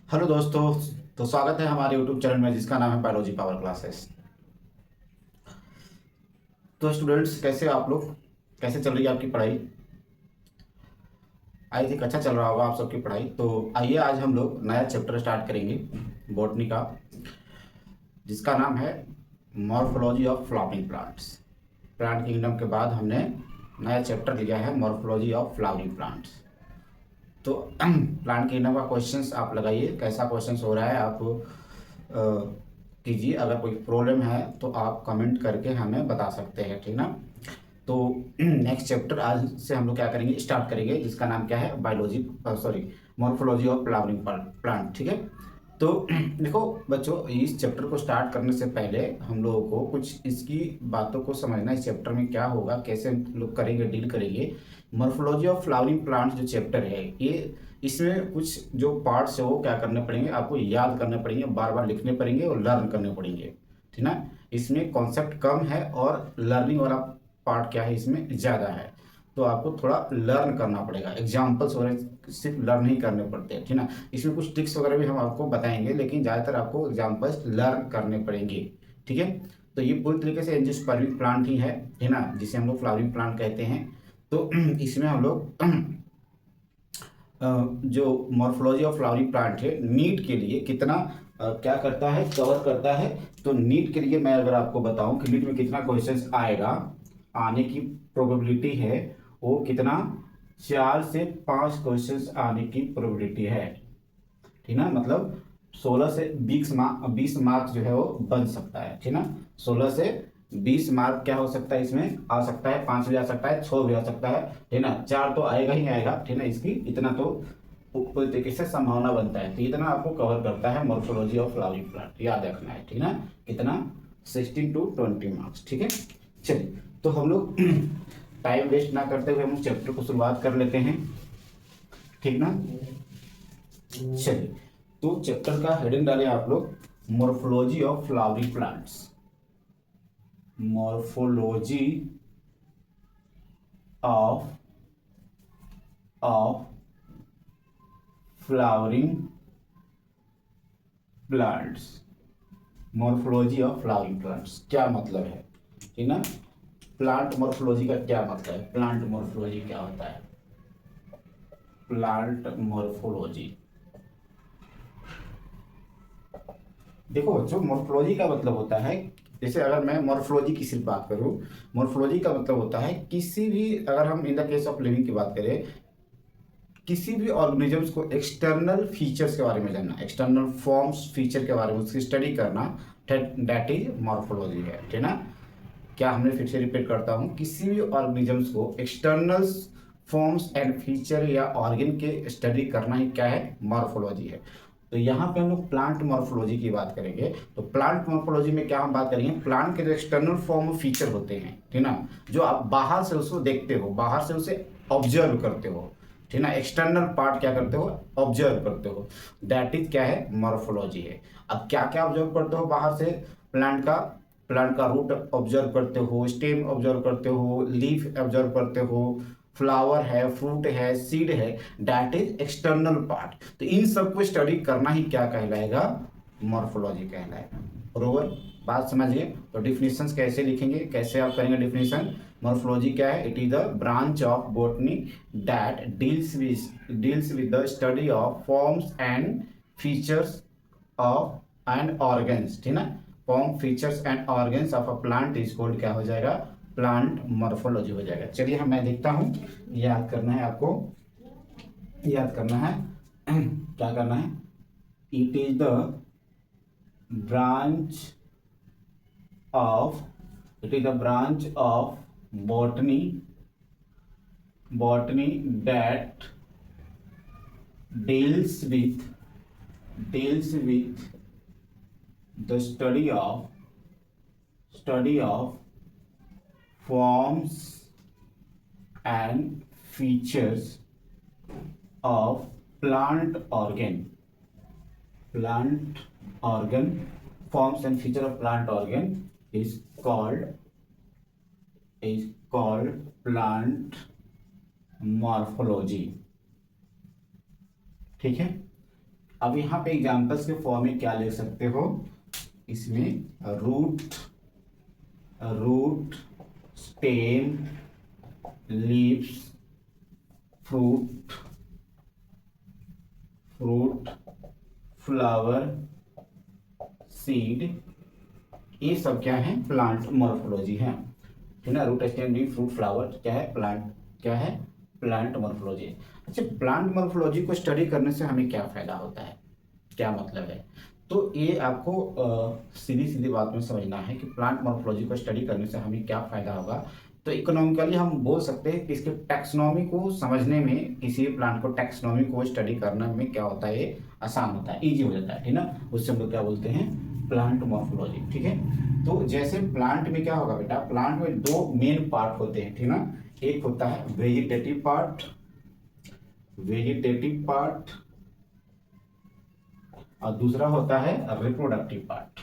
Hello दोस्तों। तो स्वागत है हमारे यूट्यूब चैनल में जिसका नाम है बायोलॉजी पावर क्लासेस। तो स्टूडेंट्स, कैसे आप लोग, कैसे चल रही है आपकी पढ़ाई? आई थिंक अच्छा चल रहा होगा आप सबकी पढ़ाई। तो आइए आज हम लोग नया चैप्टर स्टार्ट करेंगे बॉटनी का, जिसका नाम है morphology of flowering plants. Plant kingdom के बाद हमने नया चैप्टर लिया है मॉर्फोलॉजी ऑफ फ्लावरिंग प्लांट्स। तो प्लांट किंगडम का क्वेश्चंस आप लगाइए, कैसा क्वेश्चंस हो रहा है आप कीजिए। अगर कोई प्रॉब्लम है तो आप कमेंट करके हमें बता सकते हैं, ठीक ना। तो नेक्स्ट चैप्टर आज से हम लोग क्या करेंगे, स्टार्ट करेंगे, जिसका नाम क्या है, biology sorry morphology of flowering plant, ठीक है। तो देखो बच्चों, इस चैप्टर को स्टार्ट करने से पहले हम लोगों को कुछ इसकी बातों को समझना, इस चैप्टर में क्या होगा, कैसे हम लोग करेंगे, डील करेंगे। मॉर्फोलॉजी ऑफ फ्लावरिंग प्लांट्स जो चैप्टर है, ये इसमें कुछ जो पार्ट्स है वो क्या करने पड़ेंगे, आपको याद करने पड़ेंगे, बार बार लिखने पड़ेंगे और लर्न करने पड़ेंगे, ठीक ना। इसमें कॉन्सेप्ट कम है और लर्निंग वाला पार्ट क्या है, इसमें ज़्यादा है। तो आपको थोड़ा लर्न करना पड़ेगा, एग्जाम्पल्स वगैरह सिर्फ लर्न नहीं करने पड़ते हैं, ठीक ना। इसमें कुछ ट्रिक्स वगैरह भी हम आपको बताएंगे, लेकिन ज़्यादातर आपको एग्जाम्पल्स लर्न करने पड़ेंगे, ठीक है। तो ये पूरी तरीके से एंजियोस्पर्मिक प्लांट ही है, ठीक ना, जिसे हम लोग फ्लावरिंग प्लांट कहते हैं। तो इसमें हम लोग जो मॉर्फोलॉजी ऑफ फ्लावरिंग प्लांट है, नीट के लिए कितना क्या करता है, कवर करता है। तो नीट के लिए मैं अगर आपको बताऊं कि नीट में कितना क्वेश्चंस आएगा, आने की प्रोबेबिलिटी है वो कितना, 4 से 5 क्वेश्चंस आने की प्रोबेबिलिटी है, ठीक ना। मतलब 16 से 20 मार्क जो है वो बन सकता है, ठीक ना। 16 से 20 मार्क क्या हो सकता है, इसमें आ सकता है, 5 भी आ सकता है, 6 भी आ सकता है, ठीक ना। 4 तो आएगा ही आएगा, ठीक ना। इसकी इतना तो पूरी तरीके से संभावना बनता है। तो इतना आपको कवर करता है मॉर्फोलॉजी ऑफ फ्लावरिंग प्लांट, याद रखना है, ठीक ना। कितना, 16 to 20 मार्क्स, ठीक है। चलिए, तो हम लोग टाइम वेस्ट ना करते हुए हम चैप्टर को शुरुआत कर लेते हैं, ठीक ना। चलिए, तो चैप्टर का हेडिंग डालें आप लोग, morphology of flowering plants. Morphology of of flowering plants. Morphology of flowering plants क्या मतलब है, ठीक ना। प्लांट मॉर्फोलॉजी का क्या मतलब है, प्लांट मॉर्फोलॉजी क्या होता है, प्लांट मॉर्फोलॉजी। देखो बच्चों, मॉर्फोलॉजी का मतलब होता है, जैसे अगर मैं मॉर्फोलॉजी की सिर्फ बात करूं, मॉर्फोलॉजी का मतलब होता है किसी भी, अगर हम in the case of living की बात करें, किसी भी ऑर्गेनिजम्स को एक्सटर्नल फीचर्स के बारे में जानना, एक्सटर्नल फॉर्म्स फीचर के बारे में उसकी स्टडी करना, दैट इज मॉर्फोलॉजी है, ठीक ना। क्या, हमने फिर से रिपीट करता हूँ, किसी भी ऑर्गेनिजम्स को एक्सटर्नल फॉर्म्स एंड फीचर या ऑर्गन के स्टडी करना ही क्या है, मॉर्फोलॉजी है। तो यहाँ पे हम लोग प्लांट मॉर्फोलॉजी की बात करेंगे। तो प्लांट मॉर्फोलॉजी में क्या हम बात करेंगे, प्लांट के जो एक्सटर्नल फॉर्म फीचर होते हैं, ठीक ना, जो आप बाहर से उसको देखते हो, बाहर से उसे ऑब्जर्व करते हो, ठीक ना। एक्सटर्नल पार्ट क्या करते हो, ऑब्जर्व करते हो, दैट इज क्या है, मॉर्फोलॉजी है। अब क्या क्या ऑब्जर्व करते हो बाहर से, प्लांट का, प्लांट का रूट ऑब्जर्व करते हो, स्टेम ऑब्जर्व करते हो, लीफ ऑब्जर्व करते हो, फ्लावर है, फ्रूट है, सीड है, दैट इज एक्सटर्नल पार्ट। तो इन सब को स्टडी करना ही क्या कहलाएगा, मॉर्फोलॉजी कहलाएगा, बरोबर। बात समझिए। तो डिफिनेशंस कैसे लिखेंगे, कैसे आप करेंगे डिफिनेशन। मॉर्फोलॉजी क्या है, it is the branch of botany that deals with the study of forms and features of and organs, ठीक ना। Form features and organs of a plant is called क्या हो जाएगा, प्लांट मॉर्फोलॉजी हो जाएगा। चलिए हम मैं देखता हूँ, याद करना है आपको, याद करना है क्या करना है, it is the branch of, it is the branch of botany, botany that deals with deals with the study of forms and features of plant organ, forms and feature of plant organ is called plant morphology, ठीक है। अब यहाँ पे examples के form में क्या लिख सकते हो, इसमें root, stem, leaves, fruit, flower, seed, ये सब क्या है, प्लांट मॉर्फोलॉजी है, ठीक है। Root, stem, leaf, fruit, flower क्या है, प्लांट, क्या है, प्लांट मॉर्फोलॉजी। अच्छा, प्लांट मॉर्फोलॉजी को स्टडी करने से हमें क्या फायदा होता है, क्या मतलब है, तो ये आपको सीधी सीधी बात में समझना है कि प्लांट मॉर्फोलॉजी को स्टडी करने से हमें क्या फायदा होगा। तो इकोनॉमिकली हम बोल सकते हैं कि इसके टैक्सोनॉमी को समझने में, किसी प्लांट को टैक्सोनॉमी को स्टडी करने में क्या होता है, ये आसान होता है, इजी हो जाता है, ठीक ना। उससे हम लोग क्या बोलते हैं, प्लांट मॉर्फोलॉजी, ठीक है। तो जैसे प्लांट में क्या होगा बेटा, प्लांट में दो मेन पार्ट होते हैं, ठीक ना। एक होता है वेजिटेटिव पार्ट, और दूसरा होता है रिप्रोडक्टिव पार्ट,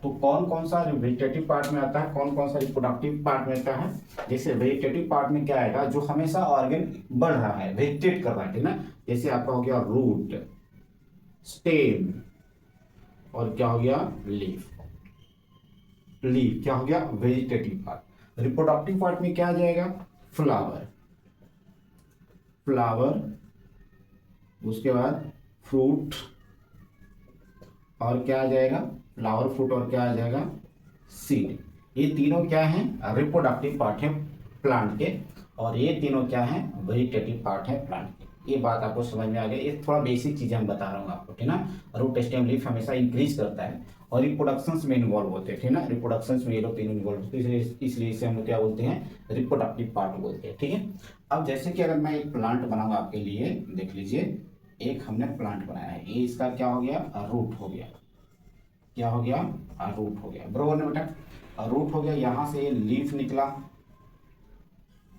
तो कौन कौन सा वेजिटेटिव पार्ट में आता है, कौन कौन सा रिप्रोडक्टिव पार्ट में आता है। जैसे वेजिटेटिव पार्ट में क्या आएगा, जो हमेशा ऑर्गन बढ़ रहा है, वेजिटेट कर रहा है, ठीक ना। जैसे आपका हो गया रूट, स्टेम, और क्या हो गया, लीफ क्या हो गया, वेजिटेटिव पार्ट। रिप्रोडक्टिव पार्ट में क्या आ जाएगा, फ्लावर, उसके बाद फ्रूट, और क्या आ जाएगा, फ्लावर, फ्रूट, और क्या आ जाएगा, सीड। ये तीनों क्या है, रिप्रोडक्टिव पार्ट है प्लांट के, और ये तीनों क्या है, वेजिटेटिव पार्ट है प्लांट के। ये बात आपको समझ में आ गई। ये थोड़ा बेसिक चीजें हम बता रहा हूँ आपको, ठीक ना। रूट, स्टेम, लीफ हमेशा इंक्रीज करता है और रिप्रोडक्शन में इन्वॉल्व होते हैं, ठीक ना। रिप्रोडक्शन में ये लोग तीनों इन्वॉल्व होते हैं, इसलिए इसे हम लोग क्या बोलते हैं, रिप्रोडक्टिव पार्ट बोलते हैं, ठीक है। अब जैसे कि अगर मैं एक प्लांट बनाऊंगा आपके लिए, देख लीजिए, एक हमने प्लांट बनाया है, ये इसका क्या हो गया, रूट हो गया, क्या हो गया, रूट हो गया, बरोबर ना बेटा। रूट हो गया, यहां से लीफ निकला,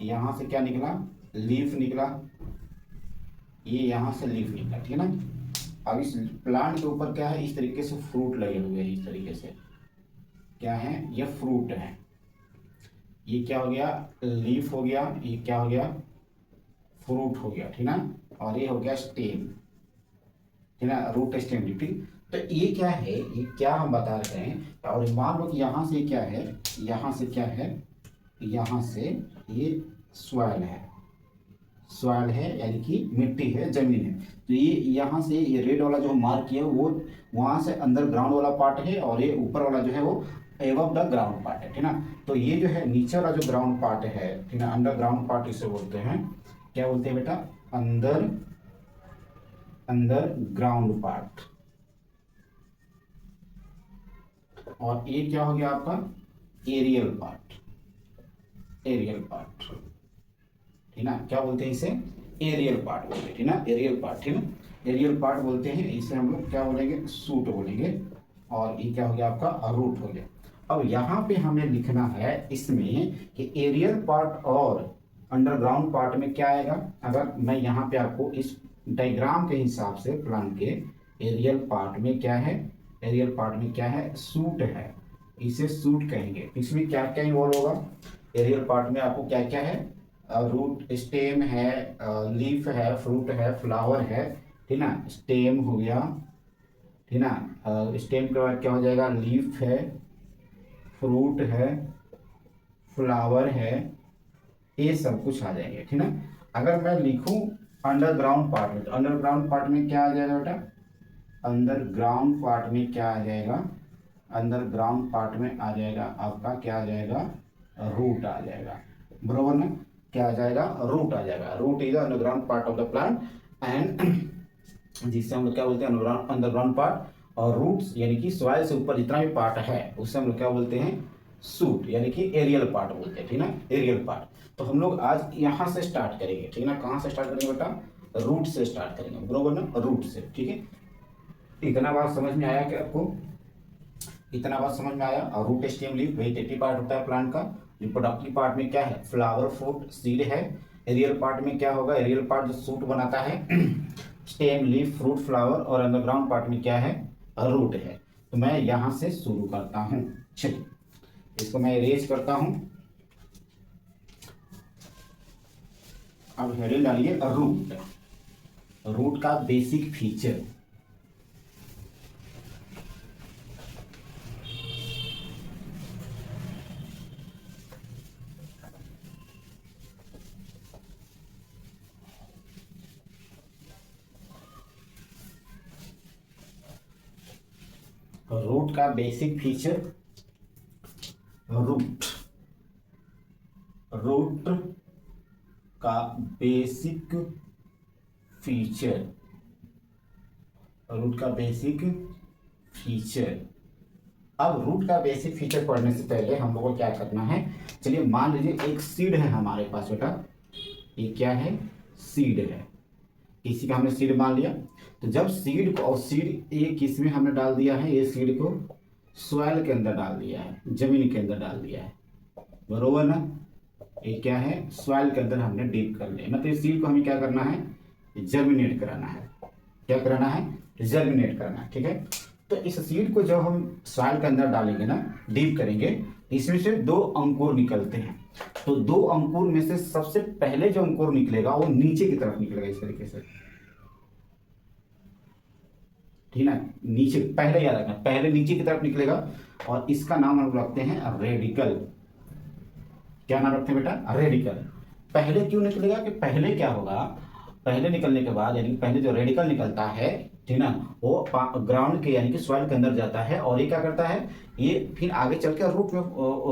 यहां से क्या निकला, लीफ निकला, ये यहां से लीफ निकला, ठीक है ना। अब इस प्लांट के ऊपर क्या है, इस तरीके से फ्रूट लगे हुए हैं, इस तरीके से क्या है, ये फ्रूट है, ये क्या हो गया, लीफ हो गया, ये क्या हो गया, फ्रूट हो गया, ठीक ना। और ये हो गया स्टेम, ठीक ना, रूट, स्टेम, लीफ, ठीक। तो ये क्या है, ये क्या हम बता रहे हैं, और मान लो कि यहाँ से क्या है, यहाँ से क्या है, यहाँ से ये सॉइल है, यानी कि मिट्टी है, जमीन है। तो ये यहाँ से ये रेड वाला जो मार्क किया वो वहाँ से अंडर ग्राउंड वाला पार्ट है, और ये ऊपर वाला जो है वो एबव द ग्राउंड पार्ट है, ठीक ना। तो ये जो है नीचे वाला जो ग्राउंड पार्ट है, ठीक ना, अंडर ग्राउंड पार्ट इसे बोलते हैं, क्या बोलते हैं बेटा, अंडर ग्राउंड पार्ट। और ये क्या हो गया आपका, एरियल पार्ट, ठीक ना। क्या बोलते हैं इसे, एरियल पार्ट बोलते हैं, ठीक ना, एरियल पार्ट, ठीक ना, एरियल पार्ट बोलते हैं इसे। हम लोग क्या बोलेंगे, सूट बोलेंगे। और ये क्या हो गया आपका, रूट हो गया। अब यहाँ पे हमें लिखना है इसमें कि एरियल पार्ट और अंडरग्राउंड पार्ट में क्या आएगा। अगर मैं यहाँ पे आपको इस डायग्राम के हिसाब से प्लांट के, एरियल पार्ट में क्या है, सूट है, इसे सूट कहेंगे। इसमें क्या क्या इन्वॉल्व होगा, एरियल पार्ट में आपको क्या क्या है, रूट, स्टेम है, लीफ है, फ्रूट है, फ्लावर है, ठीक ना। स्टेम हो गया, ठीक ना, स्टेम के बाद क्या हो जाएगा, लीफ है, फ्रूट है, फ्लावर है, ये सब कुछ आ जाएंगे, ठीक ना। अगर मैं लिखूं अंडरग्राउंड पार्ट में, तो अंडरग्राउंड पार्ट में क्या आ जाएगा बेटा, अंडरग्राउंड पार्ट में क्या आ जाएगा, अंडरग्राउंड पार्ट में आ जाएगा आपका, क्या आ जाएगा, रूट आ जाएगा, बरोबर ना। क्या आ जाएगा, रूट आ जाएगा। Root is the underground part of the plant, and जिससे हम लोग क्या बोलते हैं, अंडरग्राउंड पार्ट। और रूट्स यानी कि सॉइल से ऊपर जितना भी पार्ट है उससे हम लोग क्या बोलते हैं, सूट, यानी कि एरियल पार्ट बोलते हैं, ठीक ना, एरियल पार्ट। तो हम लोग आज यहाँ से स्टार्ट करेंगे, ठीक ना। कहाँ से स्टार्ट करेंगे बेटा, रूट से स्टार्ट करेंगे, बरोबर ना, रूट से, ठीक है। इतना बात समझ में आया क्या आपको, इतना बात समझ में आया। और root, stem, leaf vegetative part होता है प्लांट का। रिप्रोडक्टिव पार्ट में क्या है, फ्लावर, फ्रूट, सीड है। एरियल पार्ट में क्या होगा, एरियल पार्ट जो सूट बनाता है, स्टेम, लीफ, फ्रूट, फ्लावर। और अंडरग्राउंड पार्ट में क्या है, रूट है। तो मैं यहां से शुरू करता हूं, चलिए इसको मैं इरेज करता हूं। अब हेडिंग डालिए रूट, रूट का बेसिक फीचर। रूट का बेसिक फीचर, रूट, रूट का बेसिक फीचर, रूट का बेसिक फीचर। अब रूट का बेसिक फीचर पढ़ने से पहले हम लोग को क्या करना है, चलिए मान लीजिए एक सीड है हमारे पास बेटा, ये क्या है, सीड है, किसी का हमने सीड मान लिया। तो जब सीड को, और सीड ये किस में हमने डाल दिया है, ये सीड को सॉइल के अंदर डाल दिया है, जमीन के अंदर डाल दिया है, बरोबर ना। ये क्या है, सॉइल के अंदर हमने डीप कर लिया, मतलब इस सीड को हमें क्या करना है, जर्मिनेट कराना है। क्या कराना है, जर्मिनेट करना है, ठीक है। तो इस सीड को जब हम सॉइल के अंदर डालेंगे ना, डीप करेंगे, इसमें से दो अंकुर निकलते हैं। तो दो अंकुर में से सबसे पहले जो अंकुर निकलेगा वो नीचे की तरफ निकलेगा, इस तरीके से, ठीक है। नीचे पहले याद रखना, पहले नीचे की तरफ निकलेगा, और इसका नाम हम रखते हैं रेडिकल। क्या नाम रखते हैं बेटा, रेडिकल। पहले क्यों निकलेगा, कि पहले क्या होगा, पहले निकलने के बाद, यानी कि पहले जो रेडिकल निकलता है, ठीक ना, वो ग्राउंड के यानी कि सॉइल के अंदर जाता है, और ये क्या करता है, ये फिर आगे चल के रूट में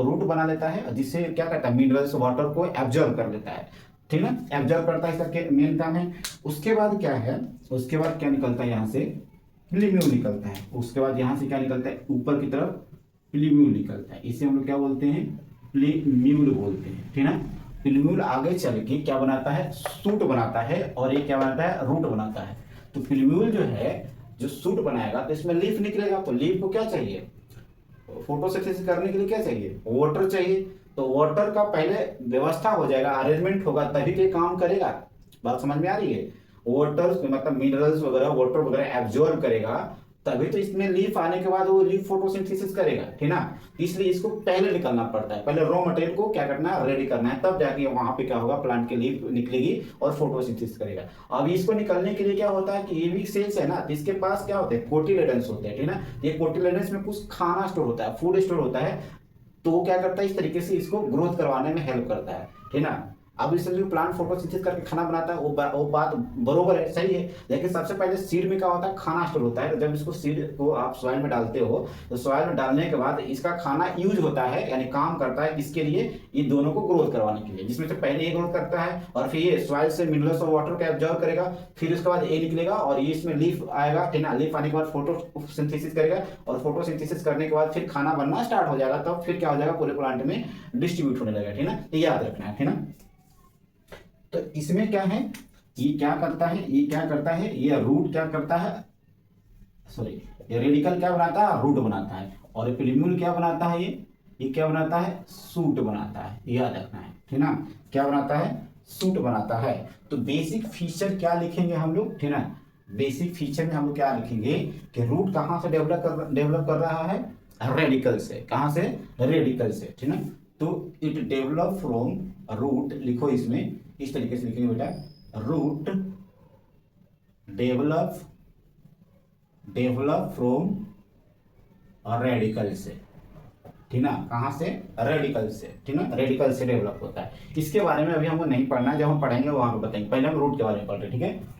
रूट बना लेता है, जिससे क्या करता है, मिनरल्स वाटर को एब्जॉर्ब कर लेता है, ठीक ना, एब्जॉर्ब करता है, इसका मेन काम है। उसके बाद क्या है, उसके बाद क्या निकलता है, यहाँ से प्लीम्यूल निकलता है। उसके बाद यहाँ से क्या निकलता है, ऊपर की तरफ प्लीम्यूल निकलता है, इसे हम लोग क्या बोलते हैं, प्लीम्यूल बोलते हैं, ठीक ना। प्लीम्यूल आगे चल के क्या बनाता है, सूट बनाता है, और ये क्या बनाता है, रूट बनाता है। तो प्लीम्यूल जो है, जो सूट बनाएगा, तो इसमें लीफ निकलेगा। तो लीफ को क्या चाहिए, फोटोसिंथेसिस करने के लिए क्या चाहिए, वाटर चाहिए। तो वाटर का पहले व्यवस्था हो जाएगा, अरेंजमेंट होगा, तभी तो ये काम करेगा। बात समझ में आ रही है, वाटर मतलब मिनरल्स वगैरह, वाटर वगैरह एब्जॉर्ब करेगा, तभी तो इसमें लीफ आने के बाद वो लीफ फोटोसिंथेसिस करेगा, ठीक ना। इसलिए इसको पहले निकलना पड़ता है, पहले रॉ मटेरियल को क्या करना है, रेडी करना है, तब जाके वहां पे क्या होगा, प्लांट की लीफ निकलेगी और फोटोसिंथेसिस करेगा। अब इसको निकलने के लिए क्या होता है कि ये भी सेल्स है ना, इसके पास क्या होते हैं, कोटिलेडन्स होते हैं, ठीक ना। ये कोटिलेडन्स में कुछ खाना स्टोर होता है, फूड स्टोर होता है, तो वो क्या करता है, इस तरीके से इसको ग्रोथ करवाने में हेल्प करता है, ठीक ना। अब इसमें जो प्लांट फोटोसिंथेसिस करके खाना बनाता है, वो बात बरोबर है, सही है। लेकिन सबसे पहले सीड में क्या होता है, खाना स्टोर होता है। तो जब इसको सीड को आप सॉइल में डालते हो, तो सॉइल में डालने के बाद इसका खाना यूज होता है, यानी काम करता है किसके लिए, ये दोनों को ग्रोथ करवाने के लिए, जिसमें से पहले ये ग्रोथ करता है, और फिर ये सॉइल से मिनरल्स और वाटर को एब्जॉर्ब करेगा, फिर उसके बाद ये निकलेगा, और ये इसमें लीफ आएगा, ठीक ना। लीफ आने के बाद फोटोसिंथेसिस करेगा, और फोटोसिंथेसिस करने के बाद फिर खाना बनना स्टार्ट हो जाएगा, तब फिर क्या हो जाएगा, पूरे प्लांट में डिस्ट्रीब्यूट होने लगेगा, ठीक ना। ये याद रखना है, ठीक ना। तो इसमें क्या है, ये क्या करता है, ये क्या करता है, ये रूट क्या करता है, सॉरी, ये रेडिकल क्या बनाता है, रूट बनाता है, और ये प्लीम्यूल क्या बनाता है, ये क्या बनाता है, सूट बनाता है, याद रखना है, ठीक ना। क्या बनाता है, सूट बनाता है। तो बेसिक फीचर क्या लिखेंगे हम लोग, ठीक ना। बेसिक फीचर में हम लोग क्या लिखेंगे, कि रूट कहां से डेवलप कर रहा है, रेडिकल से। कहां से, रेडिकल से, ठीक ना। तो इट डेवलप फ्रॉम, रूट लिखो इसमें, इस तरीके से लिखेंगे बेटा, रूट डेवलप फ्रॉम रेडिकल से, ठीक ना। कहां से, रेडिकल से, ठीक ना, रेडिकल से डेवलप होता है। इसके बारे में अभी हमको नहीं पढ़ना है, जब हम पढ़ेंगे वहां पे बताएंगे, पहले हम रूट के बारे में पढ़ रहे हैं, ठीक है।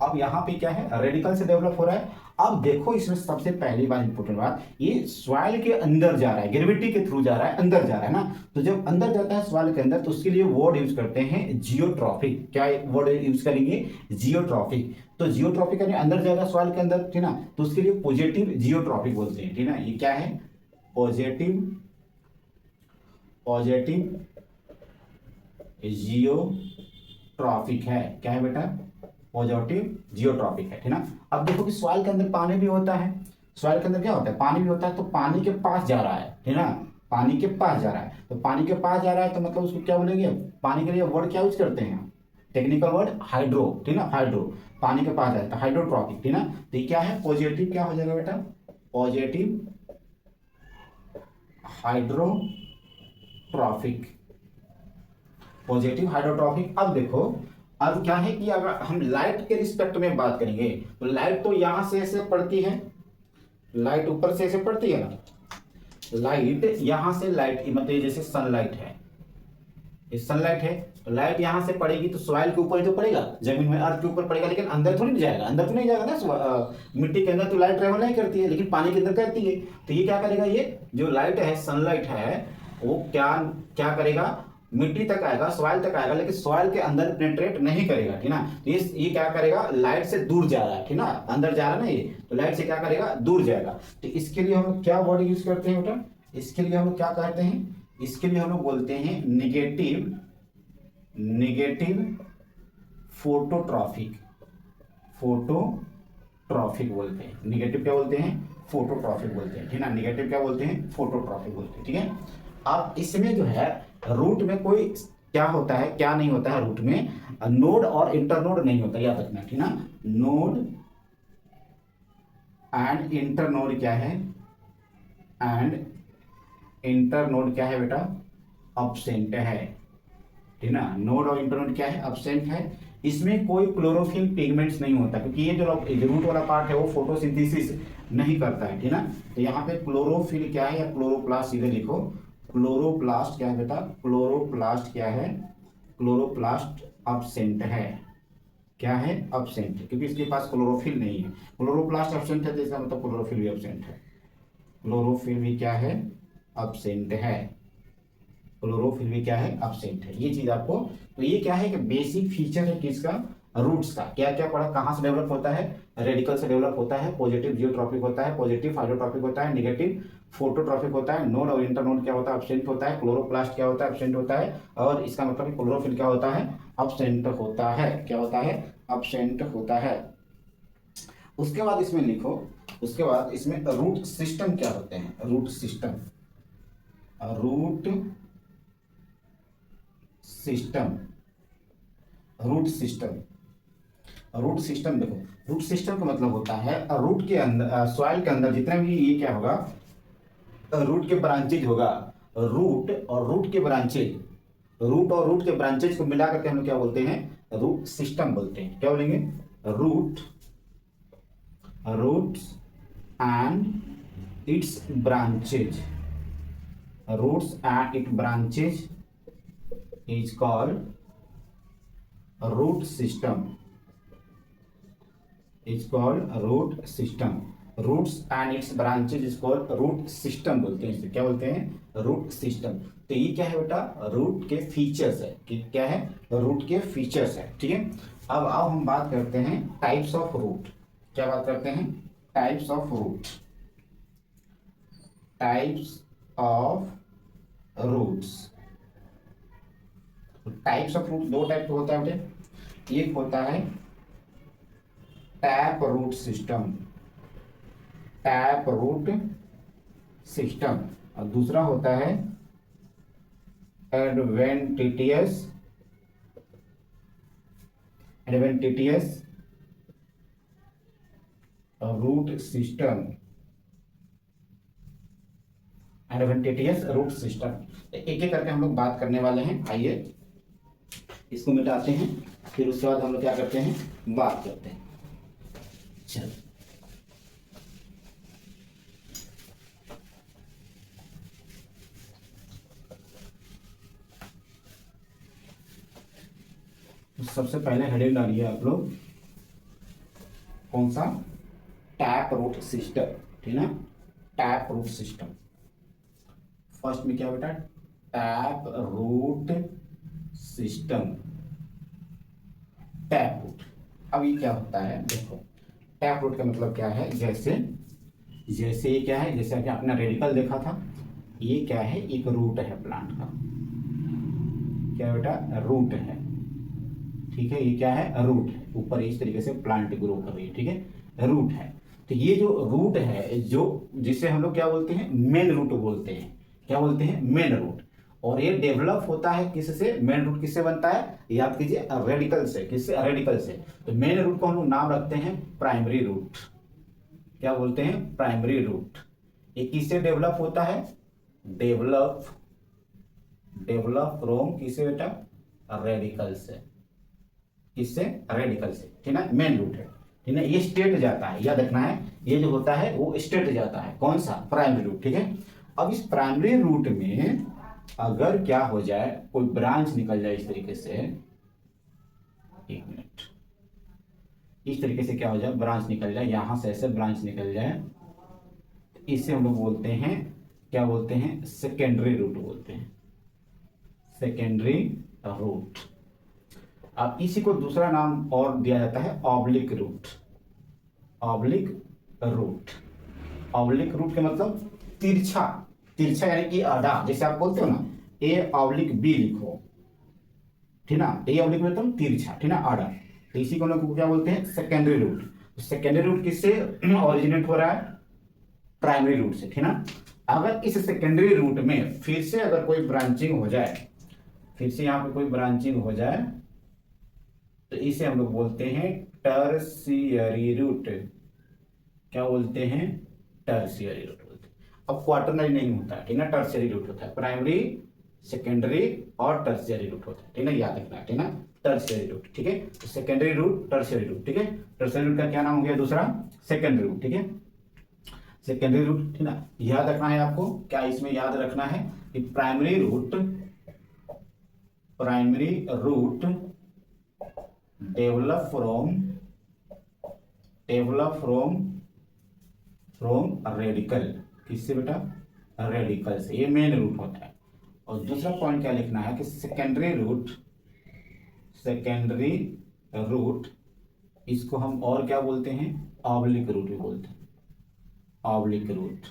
अब यहाँ पे क्या है, रेडिकल से डेवलप हो रहा है। अब देखो इसमें सबसे पहली बात, इंपॉर्टेंट बात, ये सॉइल के अंदर जा रहा है, ग्रेविटी के थ्रू जा रहा है, अंदर जा रहा है ना। तो जब अंदर जाता है सॉइल के अंदर, तो उसके लिए वर्ड यूज करते हैं जियोट्रॉफिक। क्या वर्ड यूज करेंगे, जियोट्रॉफिक। तो जियोट्रॉफिक यानी अंदर जाएगा सॉइल के अंदर, ठीक ना। तो उसके लिए पॉजिटिव जियोट्रॉफिक बोलते हैं, ठीक ना। ये क्या है, पॉजिटिव जियोट्रॉफिक है। क्या है बेटा, पॉजिटिव जियोट्रॉपिक है, ठीक ना। अब देखो कि सॉइल के अंदर पानी भी होता है, सॉइल के अंदर क्या होता है, पानी भी होता है। तो पानी के पास जा रहा है, ठीक ना, पानी के पास जा रहा है। तो पानी के पास जा रहा है, तो मतलब उसको क्या बोलेंगे, पानी के लिए वर्ड क्या यूज करते हैं, टेक्निकल वर्ड हाइड्रो, ठीक ना, हाइड्रो। पानी के पास जाता है, हाइड्रोट्रॉपिक, ठीक ना। तो ये क्या है, पॉजिटिव क्या हो जाएगा बेटा, पॉजिटिव हाइड्रोट्रॉफिक, पॉजिटिव हाइड्रोट्रॉफिक। अब देखो, अब क्या है कि अगर हम लाइट के रिस्पेक्ट में बात करेंगे तो लाइट तो यहां से ऐसे पड़ती है, लाइट ऊपर से ऐसे पड़ती है ना, लाइट यहां से, लाइट मतलब जैसे सनलाइट है, ये सनलाइट है, तो लाइट यहां से पड़ेगी तो सॉइल के ऊपर ही तो पड़ेगा, जमीन में अर्थ के ऊपर पड़ेगा, लेकिन अंदर थोड़ी नहीं जाएगा, अंदर तो नहीं जाएगा ना। मिट्टी के अंदर तो लाइट ट्रेवल नहीं करती है, लेकिन पानी के अंदर करती है। तो ये क्या करेगा, ये जो लाइट है, सनलाइट है, वो क्या क्या करेगा, मिट्टी तक आएगा, सॉइल तक आएगा, लेकिन सॉइल के अंदर पेनिट्रेट नहीं करेगा, ठीक ना। तो ये क्या करेगा, लाइट से दूर जा रहा है, ठीक ना, अंदर जा रहा है ना ये, तो लाइट से क्या करेगा, दूर जाएगा। तो इसके लिए हम लोग क्या वर्ड यूज करते हैं बेटा, इसके लिए हम लोग क्या कहते हैं, इसके लिए हम लोग बोलते हैं निगेटिव, निगेटिव फोटोट्रॉफिक, फोटोट्रॉफिक बोलते हैं। निगेटिव क्या बोलते हैं, फोटोट्रॉफिक बोलते हैं, ठीक ना। निगेटिव क्या बोलते हैं, फोटोट्रॉफिक बोलते हैं, ठीक है। अब इसमें जो है रूट में कोई क्या होता है, क्या नहीं होता है, रूट में नोड और इंटरनोड नहीं होता, याद रखना, ठीक ना। नोड एंड इंटरनोड क्या है, एंड इंटरनोड क्या है बेटा, अब्सेंट है, ठीक ना। नोड और इंटरनोड क्या है, अब्सेंट है। इसमें कोई क्लोरोफिल पिगमेंट्स नहीं होता, क्योंकि ये जो रूट वाला पार्ट है वो फोटोसिंथेसिस नहीं करता है, ठीक ना। तो यहाँ पे क्लोरोफिल क्या है, या क्लोरोप्लास्ट सीधे लिखो, क्लोरोप्लास्ट क्या है बेटा, क्लोरोप्लास्ट क्या है, क्लोरोप्लास्ट अब्सेंट है, क्या है, अब्सेंट, क्योंकि इसके पास क्लोरोफिल नहीं है। क्लोरोप्लास्ट अब्सेंट है तो इसका मतलब क्लोरोफिल भी अब्सेंट है, क्लोरोफिल भी क्या है, अब्सेंट है, क्लोरोफिल भी क्या है, अब्सेंट है, ये चीज आपको। तो ये क्या है कि बेसिक फीचर है किसका, रूट्स का। क्या क्या पढ़ा, कहां से डेवलप होता है, रेडिकल से डेवलप होता है, पॉजिटिव जियोट्रॉपिक होता है, पॉजिटिव हाइड्रोट्रॉपिक होता है, नेगेटिव फोटोट्रॉपिक होता है, नोड और इंटरनोड क्या होता है, अब्सेंट होता है, क्लोरोप्लास्ट क्या होता है, अब्सेंट होता है, और इसका मतलब क्लोरोफिल क्या होता है, अब्सेंट होता है, क्या होता है, अब्सेंट होता है। उसके बाद इसमें लिखो, उसके बाद इसमें रूट सिस्टम क्या होते हैं, root system, root system, root system, root system देखो, रूट सिस्टम का मतलब होता है रूट के अंदर, सॉइल के अंदर जितने भी ये क्या होगा, रूट के ब्रांचेज होगा, रूट और रूट के ब्रांचेज, रूट और रूट के ब्रांचेज को मिला करके हम लोग क्या बोलते हैं, रूट सिस्टम बोलते हैं। क्या बोलेंगे, root, roots and its branches, roots and it branches is called root system, is called root system, roots and its branches is called root system बोलते हैं, इसे क्या बोलते हैं, रूट सिस्टम। तो ये क्या है बेटा, रूट के फीचर्स है, कि क्या है, रूट के फीचर्स है, ठीक है। अब आओ हम बात करते हैं टाइप्स ऑफ रूट। क्या बात करते हैं, types of root, types of roots. Types of root दो टाइप होता है बेटे, एक होता है tap root system, tap root system, और दूसरा होता है adventitious, adventitious root system, adventitious root system. एक एक करके हम लोग बात करने वाले हैं। आइए इसको मिटाते हैं, फिर उसके बाद हम लोग क्या करते हैं, बात करते हैं। चलो तो सबसे पहले हेडिंग डालिए आप लोग, कौन सा, टैप रूट सिस्टम, ठीक ना, टैप रूट सिस्टम। फर्स्ट में क्या बेटा, tap root system, tap root. अब ये क्या होता है, देखो टैप रूट का मतलब क्या है, जैसे जैसे ये क्या है, जैसे कि आपने रेडिकल देखा था, ये क्या है, एक रूट है प्लांट का, क्या बेटा, रूट है, ठीक है, ये क्या है, रूट है, ऊपर इस तरीके से प्लांट ग्रो कर रही है, ठीक है, रूट है। तो ये जो रूट है, जो जिसे हम लोग क्या बोलते हैं, मेन रूट बोलते हैं, क्या बोलते हैं, मेन रूट। और ये डेवलप होता है किससे, मेन रूट किससे बनता है, याद कीजिए, रेडिकल से, किससे, रेडिकल से। तो मेन रूट को हम लोग नाम रखते हैं प्राइमरी रूट, क्या बोलते हैं, प्राइमरी रूट। ये किससे डेवलप होता है, डेवलप, डेवलप फ्रॉम किसे बेटा, रेडिकल से, किससे? रेडिकल से, ठीक ना, मेन रूट है, ठीक ना, ये स्ट्रेट जाता है, याद रखना है, ये जो होता है वो स्ट्रेट जाता है, कौन सा? प्राइमरी रूट, ठीक है। अब इस प्राइमरी रूट में अगर क्या हो जाए, कोई ब्रांच निकल जाए इस तरीके से, एक मिनट, इस तरीके से क्या हो जाए, ब्रांच निकल जाए, यहां से ऐसे ब्रांच निकल जाए, तो इसे हम लोग बोलते हैं, क्या बोलते हैं? सेकेंडरी रूट बोलते हैं, सेकेंडरी रूट। अब इसी को दूसरा नाम और दिया जाता है oblique root, oblique root. Oblique root के मतलब तिरछा, तिरछा यानी कि आधा, जैसे आप बोलते हो ना ए ऑब्लिक बी लिखो, ठीक ना, ए ऑब्लिक मतलब तिरछा, ठीक ना, आधा, तो इसी को हम लोग क्या बोलते हैं? Secondary root. सेकेंडरी रूट किससे ओरिजिनेट हो रहा है? प्राइमरी रूट से, ठीक ना। अगर इस सेकेंडरी रूट में फिर से अगर कोई ब्रांचिंग हो जाए, फिर से यहाँ पे कोई ब्रांचिंग हो जाए, तो इसे हम लोग बोलते हैं टर्शियरी रूट। क्या बोलते हैं? टर्शियरी रूट बोलते हैं। अब क्वाटरनरी नहीं होता है, ठीक ना, टर्शियरी रूट होता है, प्राइमरी, सेकेंडरी और टर्शियरी रूट होता है, ठीक ना, याद रखना, ठीक ना, टर्शियरी रूट, ठीक है। तो सेकेंडरी रूट, टर्शियरी रूट, ठीक है। टर्शियरी रूट का क्या नाम हो गया दूसरा? सेकेंडरी रूट, ठीक है, सेकेंडरी रूट, ठीक ना। याद रखना है आपको, क्या इसमें याद रखना है कि primary root, primary root develop from radical, किससे बेटा? रेडिकल से, ये मेन रूट होता है। और दूसरा पॉइंट क्या लिखना है कि सेकेंडरी रूट, सेकेंडरी रूट, इसको हम और क्या बोलते हैं? ऑब्लिक रूट भी बोलते हैं, ऑब्लिक रूट।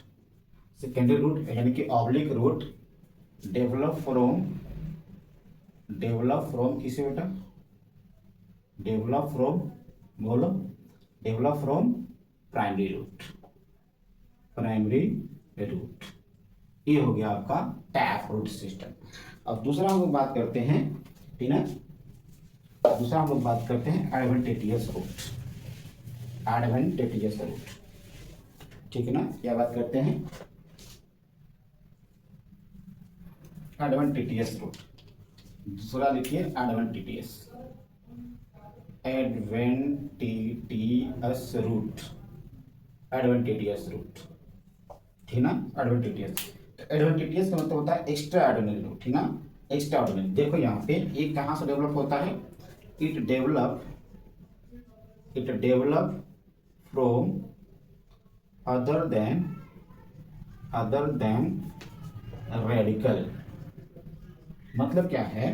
सेकेंडरी रूट यानी कि ऑब्लिक रूट डेवलप फ्रॉम किसे बेटा? डेवलप फ्रॉम, बोलो, develop from primary root, primary root. ये हो गया आपका टैप रूट सिस्टम। अब दूसरा हम लोग बात करते हैं, ठीक है, दूसरा हम लोग बात करते हैं एडवेंटिशियस रूट, एडवेंटिशियस रूट, ठीक है ना। क्या बात करते हैं? Adventitious root. दूसरा लिखिए adventitious, adventitious root, adventitious root, ठीक ना, एडवेंटिशियस। एडवेंटिशियस का मतलब होता है एक्स्ट्रा ऑर्डिनरी रूट, ठीक ना, एक्स्ट्रा ऑर्डिनरी। देखो यहाँ पे ये कहाँ से डेवलप होता है? It develop from other than radical. मतलब क्या है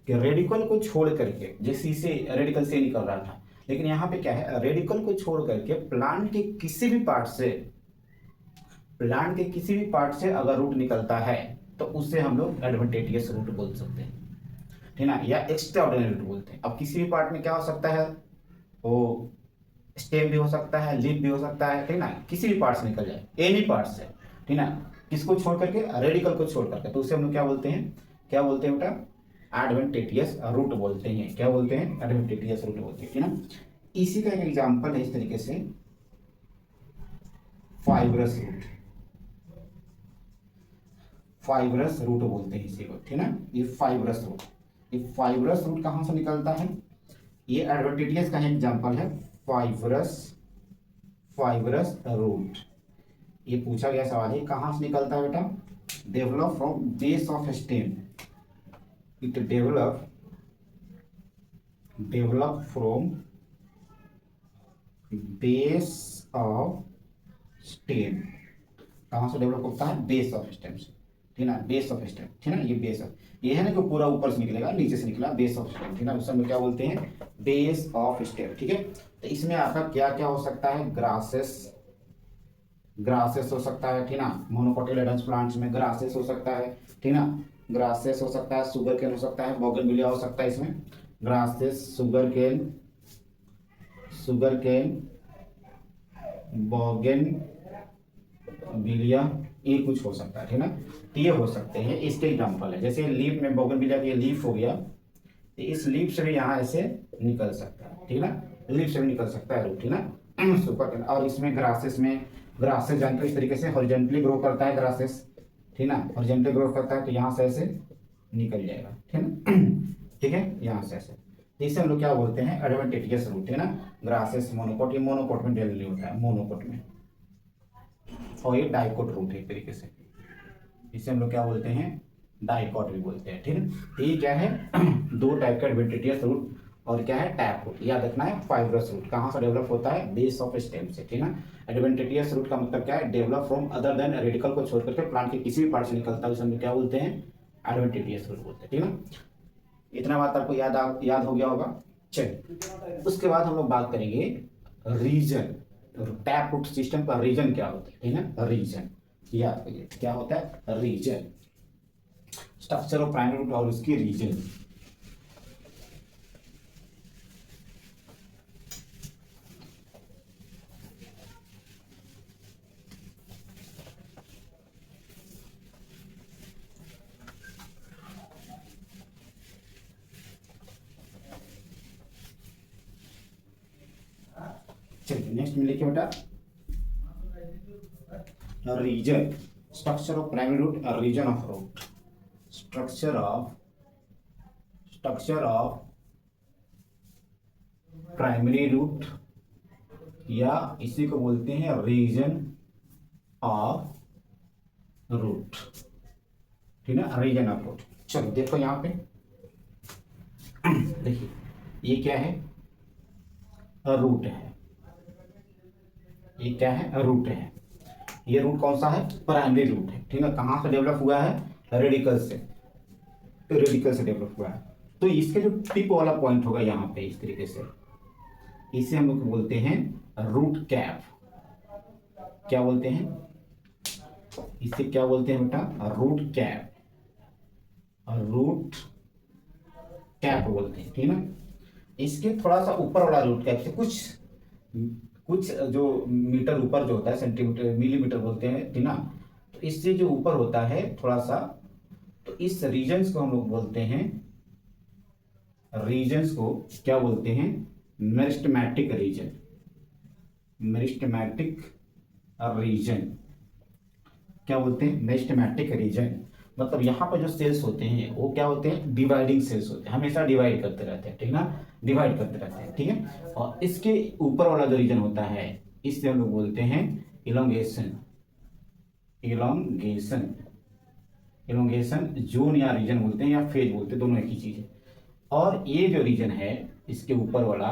कि रेडिकल को छोड़ करके, जैसे इसे रेडिकल से निकल रहा था, लेकिन यहाँ पे क्या है, रेडिकल को छोड़ करके प्लांट के किसी भी पार्ट से, प्लांट के किसी भी पार्ट से अगर रूट निकलता है तो उससे हम लोग एडवेंटिशियस रूट बोल सकते हैं, ठीक ना, या एक्स्ट्रा ऑर्डिनरी रूट बोलते हैं। अब किसी भी पार्ट में क्या हो सकता है, वो स्टेम भी हो सकता है, लीफ भी हो सकता है, ठीक ना, किसी भी पार्ट से निकल जाए, एनी पार्ट से, ठीक ना, किसको छोड़ करके? रेडिकल को छोड़ करके, तो उसे हम लोग क्या बोलते हैं? क्या बोलते हैं बेटा? एडवेंटिशियस रूट बोलते हैं। क्या बोलते हैं? एडवेंटिशियस रूट बोलते हैं, ठीक ना। इसी का एक एग्जांपल है इस तरीके से फाइब्रस रूट, फाइब्रस रूट बोलते हैं इसी को, ठीक ना, ये फाइब्रस रूट। ये फाइब्रस रूट कहाँ से निकलता है? ये एडवेंटिशियस का एग्जांपल है, फाइब्रस रूट। ये पूछा गया सवाल है, कहाँ से निकलता है बेटा? Develop from base of stem, it develop from base of stem. कहाँ से डेवलप होता है? बेस ऑफ स्टेम से, ठीक ना, बेस ऑफ स्टेम, ठीक ना, ये बेस ऑफ, ये है ना कि पूरा ऊपर से निकलेगा, नीचे से निकला, बेस ऑफ स्टेम, ठीक ना, उस समय क्या बोलते हैं? बेस ऑफ स्टेम, ठीक है। तो इसमें आपका क्या क्या हो सकता है? ग्रासेस हो सकता है, ठीक ना, मोनोकोटिलेडन्स प्लांट्स में ग्रासेस हो सकता है, ठीक ना, ग्रासेस हो सकता है, शुगर केन हो सकता है, बोगनविलिया हो सकता है, इसमें ग्रासेस, शुगर केन, बोगनविलिया, ये कुछ हो सकता है, ठीक ना। तो ये हो सकते हैं, इसके एग्जांपल है, जैसे लीफ में बोगनविलिया की लीफ हो गया, तो इस लीफ से भी यहाँ ऐसे निकल सकता है, ठीक ना, लीफ से भी निकल सकता है रूट, ठीक ना, सुपर केन। और इसमें ग्रासेस जानते हो इस तरीके से हॉरिजॉन्टली ग्रो करता है ग्रासेस, ठीक ना, हॉरिजॉन्टली ग्रो करता है, तो यहाँ से ऐसे निकल जाएगा, ठीक ना। ठीक है, यहाँ से ऐसे। तो इसे हम लोग क्या बोलते हैं, एडवेंटिटियस रूट, है ना। ग्रासेस मोनोकोट, ये मोनोकोट में जनरली होता है, मोनोकोट में। और ये डाइकोट रूट है एक तरीके से, इसे हम लोग क्या बोलते हैं, डाइकोट भी बोलते हैं, ठीक है। तो ये क्या है दो टाइप का एडवेंटिटियस रूट, और क्या है टैप रूट। याद रखना है, फाइब्रस रूट कहाँ से डेवलप होता है, बेस ऑफ स्टेम से, ठीक है। एडवेंटिटियस रूट का मतलब क्या है, develop from other than radical को छोड़ करके प्लांट के किसी भी पार्ट से निकलता है, उसे हम लोग क्या बोलते हैं, एडवेंटिटियस रूट बोलते हैं, ठीक है। इतना बात आपको याद हो गया होगा। चलिए, उसके बाद हम लोग बात करेंगे रीजन। टैप रूट सिस्टम का रीजन क्या होता है, ठीक है, रीजन याद करिए क्या होता है, region. Structure of primary root और उसकी रीजन। चलिए नेक्स्ट में लिखिए बेटा, region. Structure of primary root, region of root. Structure of primary root, या इसी को बोलते हैं रीजन ऑफ रूट, ठीक है, रीजन ऑफ रूट। चलो देखो यहाँ पे देखिए, ये क्या है, रूट है, ये क्या है, रूट है। ये रूट कौन सा है, प्राइमरी रूट है, ठीक है। कहाँ से डेवलप हुआ है, रेडिकल से, रेडिकल से डेवलप हुआ है। तो इसके जो टिप वाला पॉइंट होगा यहाँ पे इस तरीके से, इसे हम लोग बोलते हैं रूट कैप। क्या बोलते हैं इसे, क्या बोलते हैं बेटा, रूट कैप, रूट कैप बोलते हैं, ठीक है। इसके थोड़ा सा ऊपर वाला रूट कैप से कुछ कुछ जो मीटर ऊपर जो होता है, सेंटीमीटर मिलीमीटर बोलते हैं, ठीक ना। तो इससे जो ऊपर होता है थोड़ा सा, तो इस रीजन्स को हम लोग बोलते हैं, रीजन्स को क्या बोलते हैं, मेरिस्टेमेटिक रीजन। मेरिस्टेमेटिक रीजन क्या बोलते हैं, मेरिस्टेमेटिक रीजन। मतलब यहाँ पर जो सेल्स होते हैं वो क्या होते हैं, डिवाइडिंग सेल्स होते हैं, हमेशा डिवाइड करते रहते हैं, ठीक ना, डिवाइड करते रहते हैं, ठीक है। और इसके ऊपर वाला जो रीजन होता है, इससे हम लोग बोलते हैं इलोंगेशन। इलोंगेशन, इलोंगेशन जोन या रीजन बोलते हैं, या फेज बोलते हैं, दोनों एक ही चीज है। और ये जो रीजन है इसके ऊपर वाला,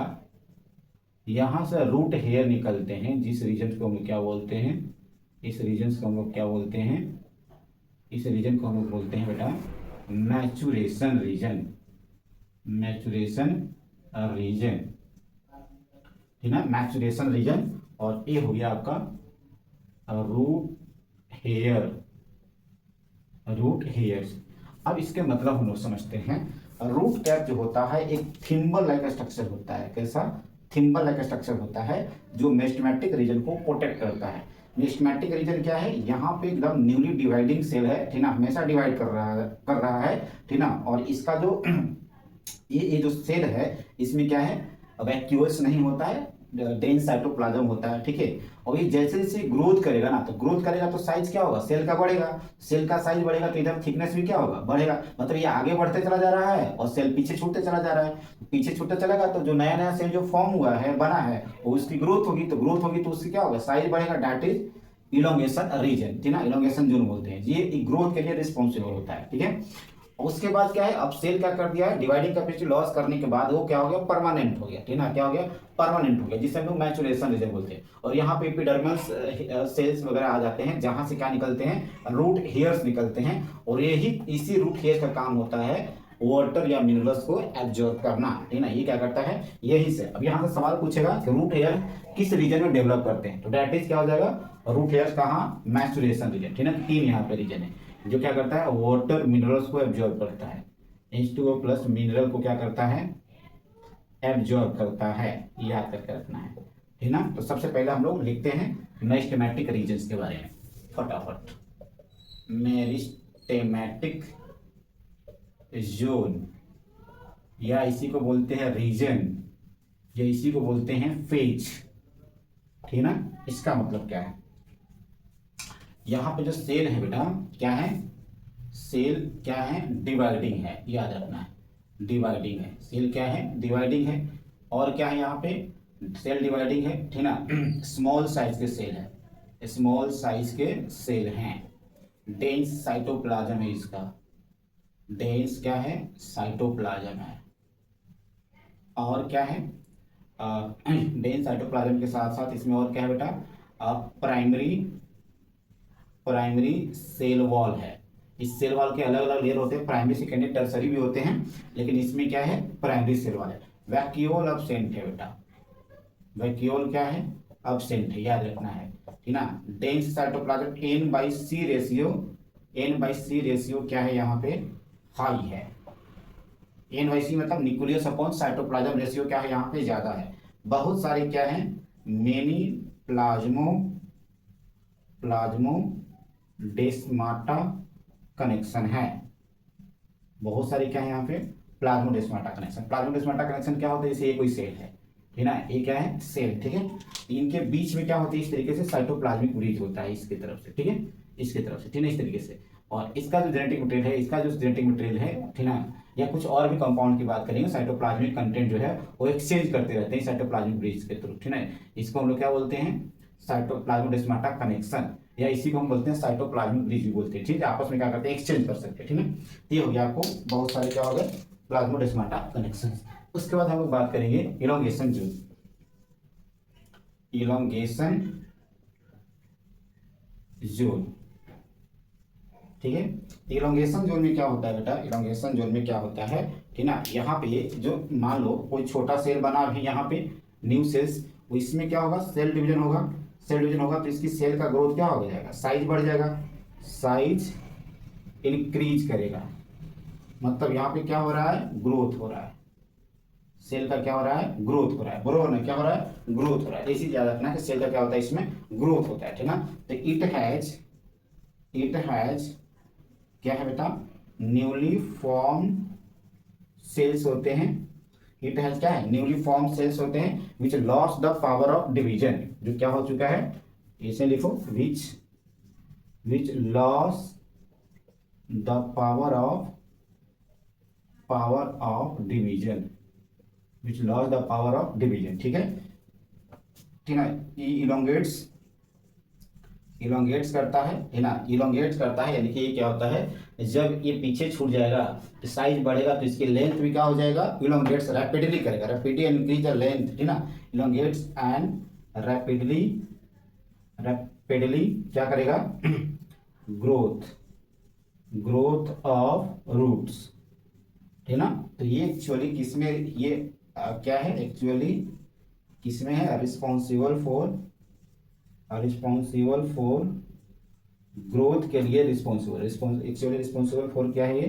यहां से रूट हेयर निकलते हैं, जिस रीजन को हम लोग क्या बोलते हैं, इस रीजन को हम लोग क्या बोलते हैं, इस रीजन को हम लोग बोलते हैं बेटा मैचुरेशन रीजन। मैचुरेशन रीजन, ठीक है, मैचुरेशन रीजन। और ये हो गया आपका रूट हेयर, रूट हेयर्स। अब इसके मतलब हम लोग समझते हैं, रूट कैप जो होता है एक थिम्बल लाइक स्ट्रक्चर होता है। कैसा, थिम्बल लाइक स्ट्रक्चर होता है जो मेरिस्टेमेटिक रीजन को प्रोटेक्ट करता है। मेरिस्टेमेटिक रीजन क्या है, यहाँ पे एकदम न्यूली डिवाइडिंग सेल है, ठीक ना, हमेशा डिवाइड कर रहा है, ठीक ना। और इसका जो ये जो सेल है इसमें क्या है, वैक्यूअस नहीं होता है, डेंस साइटोप्लाज्म होता है, ठीक है। और ये जैसे जैसे ग्रोथ करेगा ना, तो ग्रोथ करेगा तो साइज क्या होगा, सेल का बढ़ेगा। सेल का साइज बढ़ेगा तो इधर थिकनेस भी क्या होगा, बढ़ेगा। मतलब ये आगे बढ़ते चला जा रहा है और सेल पीछे छूटते चला जा रहा है। पीछे छूटते चलेगा तो जो नया नया सेल जो फॉर्म हुआ है, बना है, वो उसकी ग्रोथ होगी, तो ग्रोथ होगी तो उसकी क्या होगा, साइज बढ़ेगा। दैट इज इलोंगेशन रीजन, ठीक ना, इलोंगेशन जोन बोलते हैं। ये ग्रोथ के लिए रिस्पॉन्सिबल होता है, ठीक है। उसके बाद क्या है, अब सेल क्या कर दिया है, डिवाइडिंग कैपेसिटी लॉस करने के बाद वो क्या हो गया, परमानेंट हो गया, ठीक ना, क्या हो गया, परमानेंट हो गया, जिसे हम लोग मैचुरेशन रीजन बोलते हैं। और यहाँ पे एपिडर्मल सेल्स वगैरह आ जाते हैं, जहां से क्या निकलते हैं, रूट हेयर्स निकलते हैं। और यही इसी रूट हेयर का काम होता है वाटर या मिनरल्स को एब्जॉर्ब करना, ठीक ना। ये क्या करता है, यही से। अब यहाँ से सवाल पूछेगा कि रूट हेयर किस रीजन में डेवलप करते हैं, तो दैट इज क्या हो जाएगा, रूट हेयर कहाँ, मैचुरेशन रीजन, ठीक ना। 3 यहाँ पे रीजन है जो क्या करता है, वाटर मिनरल्स को एब्जॉर्ब करता है। H2O प्लस मिनरल को क्या करता है, एब्जॉर्ब करता है, याद करके रखना है, ठीक ना। तो सबसे पहले हम लोग लिखते हैं मेरिस्टेमेटिक रीजन्स के बारे में फटाफट। मेरिस्टेमेटिक जोन, या इसी को बोलते हैं रीजन, या इसी को बोलते हैं फेज, ठीक ना। इसका मतलब क्या है, यहां पे जो सेल है बेटा क्या है, सेल क्या है, डिवाइडिंग है, याद रखना है। डिवाइडिंग है, सेल क्या है, डिवाइडिंग है। और क्या है यहाँ पे, सेल डिवाइडिंग है, ठीक ना। स्मॉल साइज के सेल है, स्मॉल साइज के सेल हैं। डेंस साइटोप्लाज्म है इसका, डेंस क्या है, साइटोप्लाज्म है। और क्या है, डेंस साइटोप्लाज्म के साथ साथ इसमें और क्या है बेटा, प्राइमरी प्राइमरी सेल वॉल है। इस सेल वॉल के अलग अलग लेयर होते हैं, प्राइमरी सेकेंडरी टर्सरी भी होते हैं, लेकिन इसमें क्या है, प्राइमरी सेल वॉल है। वैक्यूल अब्सेंट है बेटा, वैक्यूल क्या है, अब्सेंट है, याद रखना है, ठीक ना। Dense cytoplasm N/C ratio, N/C ratio क्या है यहाँ पे, हाई है। N/C मतलब न्यूक्लियस अपॉन साइटोप्लाज्म रेशियो क्या है यहाँ पे, ज्यादा है। बहुत सारे क्या है, मेनी प्लाज्मोडेस्माटा कनेक्शन है। बहुत सारे क्या है यहाँ पे, प्लाज्मोडेस्माटा कनेक्शन। प्लाज्मोडेस्माटा कनेक्शन क्या होता है, जैसे ये कोई सेल है, ठीक ना, ये क्या है, सेल, ठीक है। इनके बीच में क्या होती है, इस तरीके से साइटोप्लाज्मिक ब्रिज होता है इसकी तरफ से, ठीक है, इसकी तरफ से, ठीक है, इस तरीके से। और इसका जो जेनेटिक मटेरियल है, इसका जो जेनेटिक मटेरियल है, ठीक ना, या कुछ और भी कंपाउंड की बात करेंगे, साइटोप्लाज्मिक कंटेंट जो है वो एक्सचेंज करते रहते हैं साइटोप्लाज्मिक ब्रिज के थ्रू, ठीक है। इसको हम लोग क्या बोलते हैं, साइटोप्लाज्मोडेस्माटा कनेक्शन, या इसी को हम बोलते हैं साइटोप्लाज्मिक ब्रिज भी बोलते हैं, ठीक है। आपस में क्या करते हैं, एक्सचेंज कर सकते हैं, ठीक है। ये हो गया आपको बहुत सारे क्या हो गए, प्लाज्मोडेस्माटा कनेक्शन। उसके बाद हम लोग बात करेंगे इलोंगेशन जोन, इलोंगेशन जोन, ठीक है। इलोंगेशन जोन में क्या होता है बेटा, इलोंगेशन जोन में क्या होता है, ठीक ना, यहाँ पे जो मान लो कोई छोटा सेल बना है यहाँ पे, न्यू सेल्स, इसमें क्या होगा, सेल डिवीजन होगा, सेल डिवीजन होगा तो इसकी सेल का ग्रोथ क्या हो जाएगा, साइज बढ़ जाएगा, साइज इंक्रीज करेगा। मतलब यहाँ पे क्या हो रहा है, ग्रोथ हो रहा है, सेल का क्या हो रहा है, ग्रोथ हो रहा है, बरोबर ना, क्या हो रहा है, ग्रोथ हो रहा है। इसी याद रखना कि सेल का क्या होता है, इसमें ग्रोथ होता है, ठीक ना। तो इट हैज क्या है बेटा, न्यूली फॉर्म सेल्स होते हैं। इट हैज क्या है, न्यूली फॉर्म सेल्स होते हैं which lost the power of division, जो क्या हो चुका है, इसे लिखो, which loss the power of division, which loss the power of division, ठीक है, ठीक है। इलोंगेट्स करता है ना, इलोंगेट्स करता है, यानी कि ये क्या होता है, जब ये पीछे छूट जाएगा तो साइज बढ़ेगा, तो इसकी लेंथ भी क्या हो जाएगा, इलोंगेट्स, रैपिडली करेगा, रैपिडली इंक्रीज द लेंथ, ठीक ना। इलोंगेट्स एंड रैपिडली क्या करेगा, ग्रोथ ऑफ रूट्स, ठीक ना। तो ये एक्चुअली किसमें, ये क्या है एक्चुअली, किसमें है, रिस्पॉन्सिबल फॉर ग्रोथ के लिए रिस्पॉन्सिबल, एक्चुअली रिस्पॉन्सिबल फॉर क्या है, ये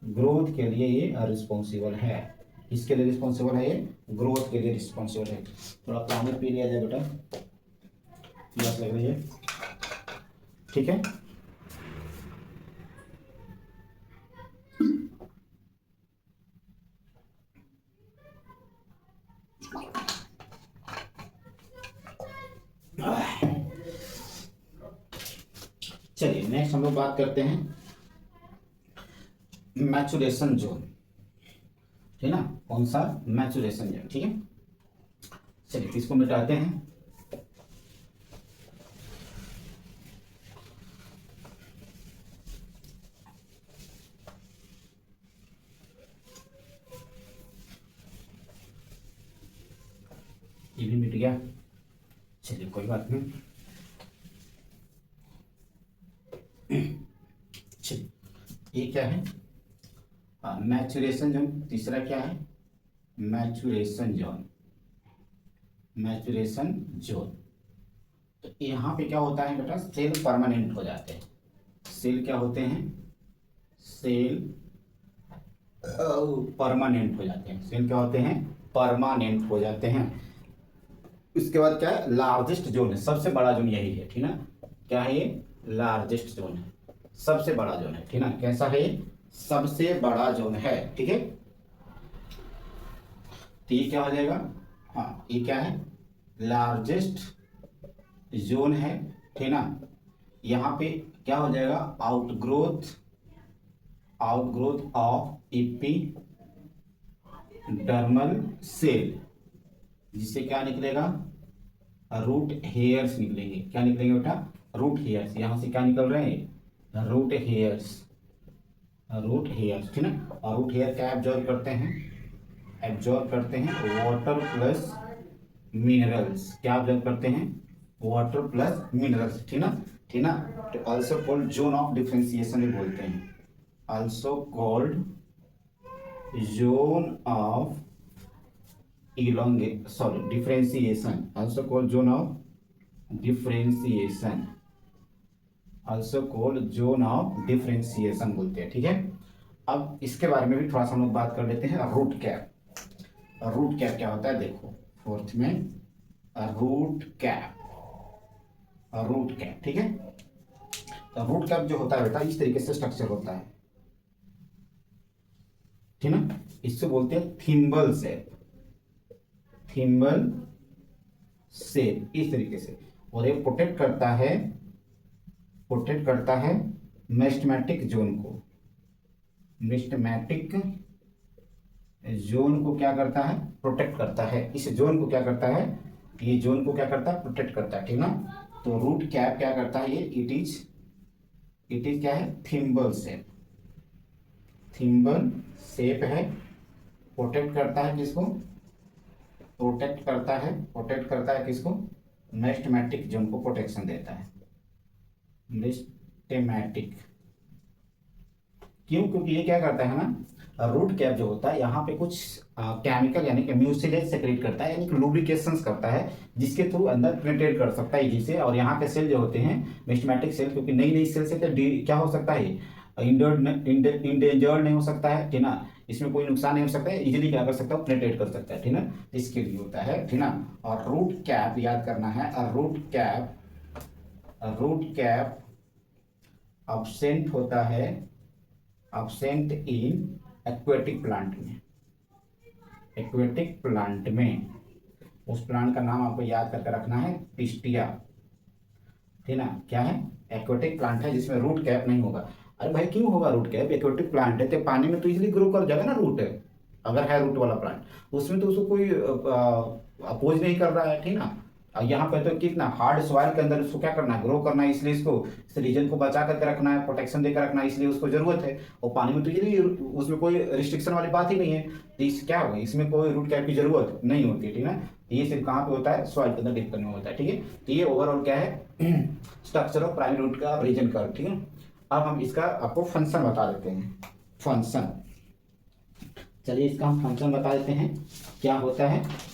ग्रोथ के लिए ये रिस्पॉन्सिबल है। इसके लिए रिस्पॉन्सिबल है, ये ग्रोथ के लिए रिस्पॉन्सिबल है। थोड़ा पानी पी लिया जाए बेटा, प्यास लग रही है, ठीक है। चलिए नेक्स्ट हम लोग बात करते हैं मैचुरेशन जोन, ठीक ना, कौन सा, मैचुरेशन जोन, ठीक है। चलिए इसको मिटाते हैं। ये भी मिट गया, चलिए कोई बात नहीं। चलिए ये क्या है, मैचुरेशन जोन। तीसरा क्या है, मैचुरेशन जोन, मैचुरेशन जोन। तो यहाँ पे क्या होता है बेटा, सेल परमानेंट हो जाते हैं, सेल क्या होते हैं, सेल परमानेंट हो जाते हैं, सेल क्या होते हैं, परमानेंट हो जाते हैं। उसके बाद क्या है, लार्जेस्ट जोन है, सबसे बड़ा जोन यही है, ठीक ना, क्या है ये, लार्जेस्ट जोन है, सबसे बड़ा जोन है, ठीक ना। कैसा है, सबसे बड़ा जोन है, ठीक है। तो ये क्या हो जाएगा, हाँ ये क्या है, लार्जेस्ट जोन है, ठीक ना। यहाँ पे क्या हो जाएगा, आउटग्रोथ ऑफ डर्मल सेल, जिससे क्या निकलेगा, रूट हेयर्स निकलेंगे। क्या निकलेंगे बेटा, रूट हेयर्स। यहां से क्या निकल रहे हैं, रूट हेयर्स, रूट हेयर्स, ठीक ना। और रूट हेयर क्या एब्जॉर्ब करते हैं, एब्जॉर्ब करते हैं वाटर प्लस मिनरल्स। क्या एब्जॉर्ब करते हैं, वाटर प्लस मिनरल्स, ठीक ना, ठीक ना। तो also called zone of differentiation भी बोलते हैं, also called zone of elongate, sorry, differentiation, also called zone of differentiation, also called zone of differentiation बोलते हैं, ठीक है। अब इसके बारे में भी थोड़ा सा हम लोग बात कर लेते हैं। रूट कैप, रूट कैप क्या होता है, देखो फोर्थ में रूट कैप, रूट कैप, ठीक है। तो रूट कैप जो होता है बेटा इस तरीके से स्ट्रक्चर होता है, ठीक ना। इससे बोलते हैं थिम्बल शेप, थिम्बल शेप, इस तरीके से। और ये प्रोटेक्ट करता है, प्रोटेक्ट करता है मेस्टमैटिक जोन को, मेस्टमैटिक जोन को क्या करता है, प्रोटेक्ट करता है। इस जोन को क्या करता है, ये जोन को क्या करता है, प्रोटेक्ट करता है, ठीक ना। तो रूट कैप क्या करता है, ये इट इज क्या है, थिम्बल शेप, थिम्बल शेप है। प्रोटेक्ट करता है किसको, प्रोटेक्ट करता है, प्रोटेक्ट करता है किसको, मेस्टमैटिक जोन को प्रोटेक्शन देता है, मेस्टेमैटिक। क्यों, क्योंकि ये क्या करता है ना, रूट कैप जो होता है यहाँ पे कुछ केमिकल यानी कि म्यूसिलेज सेक्रेट करता है, यानी कि लुब्रिकेशंस करता है, जिसके थ्रू अंदर पेनिट्रेट कर सकता है इजी से। और यहाँ के सेल जो होते हैं मेस्टमैटिक सेल, क्योंकि नई नई सेल से क्या हो सकता है, इंडेंजर्ड नहीं हो सकता है, ठीक ना। इसमें कोई नुकसान नहीं हो सकता है, इजीली क्या कर सकता है, पेनिट्रेट कर सकता है, ठीक ना। इसके लिए होता है, ठीक ना। और रूट कैप याद करना है, और root cap, root cap absent होता है, अब्सेंट इन एक्वेटिक प्लांट में, एक्वेटिक प्लांट में। उस प्लांट का नाम आपको याद करके रखना है, पिस्टिया, ठीक ना। क्या है, एक्वेटिक प्लांट है जिसमें रूट कैप नहीं होगा। अरे भाई क्यों होगा रूट कैप, एक्वेटिक प्लांट है तो पानी में तो इजीली ग्रो कर जाएगा ना रूट है, अगर है रूट वाला प्लांट उसमें तो उसको कोई अपोज नहीं कर रहा है, ठीक ना। और यहाँ पे तो कितना हार्ड सॉइल के अंदर उसको क्या करना है, ग्रो करना है, इसलिए इसको इस रीजन को बचा करके रखना है, प्रोटेक्शन देकर रखना है, इसलिए उसको जरूरत है। और पानी में तो ये नहीं, उसमें कोई रिस्ट्रिक्शन वाली बात ही नहीं है, तो इस क्या होगा, इसमें कोई रूट कैप की जरूरत नहीं होती है, ठीक है। ये सिर्फ कहाँ पे होता है, सॉइल के अंदर डिप करने में होता है, ठीक है। तो ये ओवरऑल क्या है, स्ट्रक्चर ऑफ प्राइमरी रूट का रीजन कर्व, ठीक है। अब हम इसका आपको फंक्शन बता देते हैं, फंक्शन। चलिए इसका हम फंक्शन बता देते हैं, क्या होता है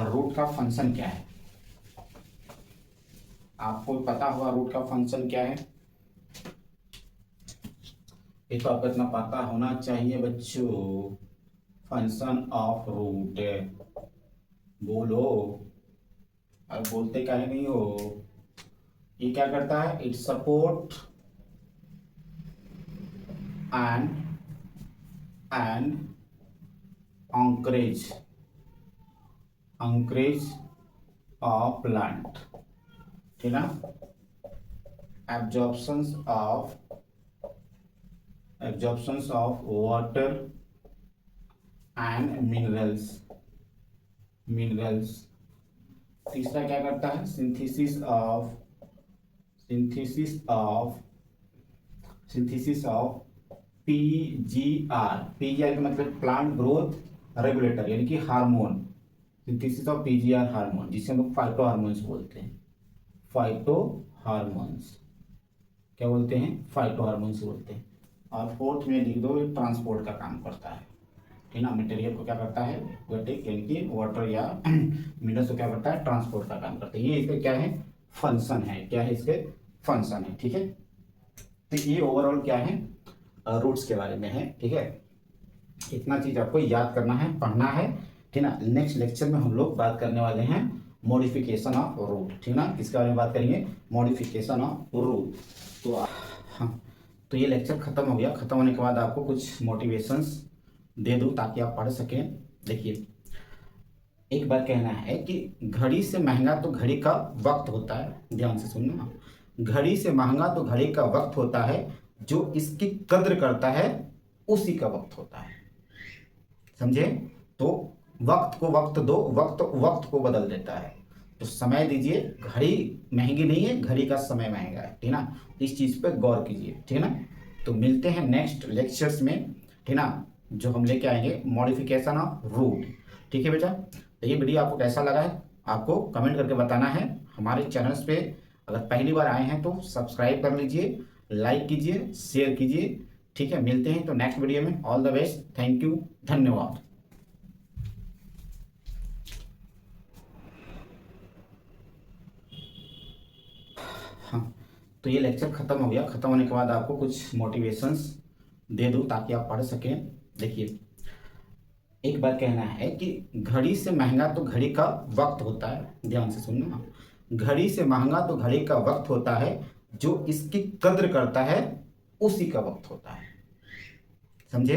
रूट का फंक्शन क्या है। आपको पता होगा रूट का फंक्शन क्या है, ये तो आपको इतना पता होना चाहिए बच्चों। फंक्शन ऑफ रूट, बोलो, और बोलते काहे नहीं हो। ये क्या करता है, it support and anchorage, anchorage of plant, ठीक ना। Absorptions of water and minerals. तीसरा क्या करता है, सिंथेसिस ऑफ पीजीआर का मतलब प्लांट ग्रोथ रेगुलेटर, यानी कि hormone, synthesis of PGR hormone, जिसे हम लोग फाइटो हार्मोन्स बोलते हैं, फाइटो हार्मोन्स। क्या बोलते हैं, फाइटो हार्मोन्स बोलते हैं। और फोर्थ में लिख दो, ट्रांसपोर्ट का काम करता है, ठीक ना। मटेरियल को क्या करता है, एक्वेटिक यानी कि वाटर या मिनरल्स को क्या करता है, ट्रांसपोर्ट का काम करता है। ये इसके क्या है, फंक्शन है, क्या है इसके फंक्शन है, ठीक है। तो ये ओवरऑल क्या है, रूट्स के बारे में है, ठीक है। इतना चीज आपको याद करना है, पढ़ना है, ठीक ना। नेक्स्ट लेक्चर में हम लोग बात करने वाले हैं मॉडिफिकेशन ऑफ रूट, ठीक ना। किसके बारे में बात करेंगे, मॉडिफिकेशन ऑफ रूट। तो हाँ, तो ये लेक्चर खत्म हो गया। खत्म होने के बाद आपको कुछ मोटिवेशंस दे दूं ताकि आप पढ़ सकें। देखिए, एक बात कहना है कि घड़ी से महंगा तो घड़ी का वक्त होता है, ध्यान से सुनना। घड़ी से महंगा तो घड़ी का वक्त होता है, जो इसकी कद्र करता है उसी का वक्त होता है। समझे? तो वक्त को वक्त दो, वक्त वक्त को बदल देता है। तो समय दीजिए, घड़ी महंगी नहीं है, घड़ी का समय महंगा है, ठीक ना। इस चीज़ पे गौर कीजिए, ठीक ना। तो मिलते हैं नेक्स्ट लेक्चर्स में, ठीक ना, जो हम लेके आएंगे मॉडिफिकेशन ऑफ रूट। ठीक है बेटा, तो ये वीडियो आपको कैसा लगा है आपको कमेंट करके बताना है। हमारे चैनल्स पे अगर पहली बार आए हैं तो सब्सक्राइब कर लीजिए, लाइक कीजिए, शेयर कीजिए। ठीक है, मिलते हैं तो नेक्स्ट वीडियो में। All the best, thank you, धन्यवाद। हाँ, तो ये लेक्चर ख़त्म हो गया। ख़त्म होने के बाद आपको कुछ मोटिवेशंस दे दूँ ताकि आप पढ़ सकें। देखिए, एक बात कहना है कि घड़ी से महंगा तो घड़ी का वक्त होता है। ध्यान से सुनना, घड़ी से महंगा तो घड़ी का वक्त होता है, जो इसकी कद्र करता है उसी का वक्त होता है। समझे?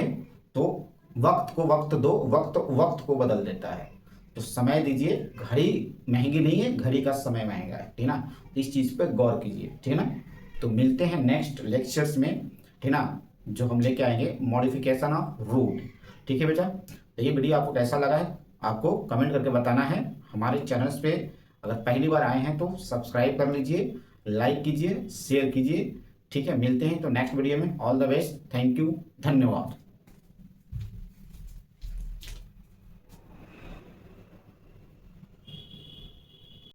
तो वक्त को वक्त दो, वक्त वक्त को बदल देता है। तो समय दीजिए, घड़ी महंगी नहीं है, घड़ी का समय महंगा है, ठीक ना। इस चीज़ पे गौर कीजिए, ठीक ना। तो मिलते हैं नेक्स्ट लेक्चर्स में, ठीक ना, जो हम लेके आएंगे मॉडिफिकेशन ऑफ रूट। ठीक है बेटा, तो ये वीडियो आपको कैसा लगा है आपको कमेंट करके बताना है। हमारे चैनल्स पे अगर पहली बार आए हैं तो सब्सक्राइब कर लीजिए, लाइक कीजिए, शेयर कीजिए। ठीक है, मिलते हैं तो नेक्स्ट वीडियो में। All the best, thank you, धन्यवाद।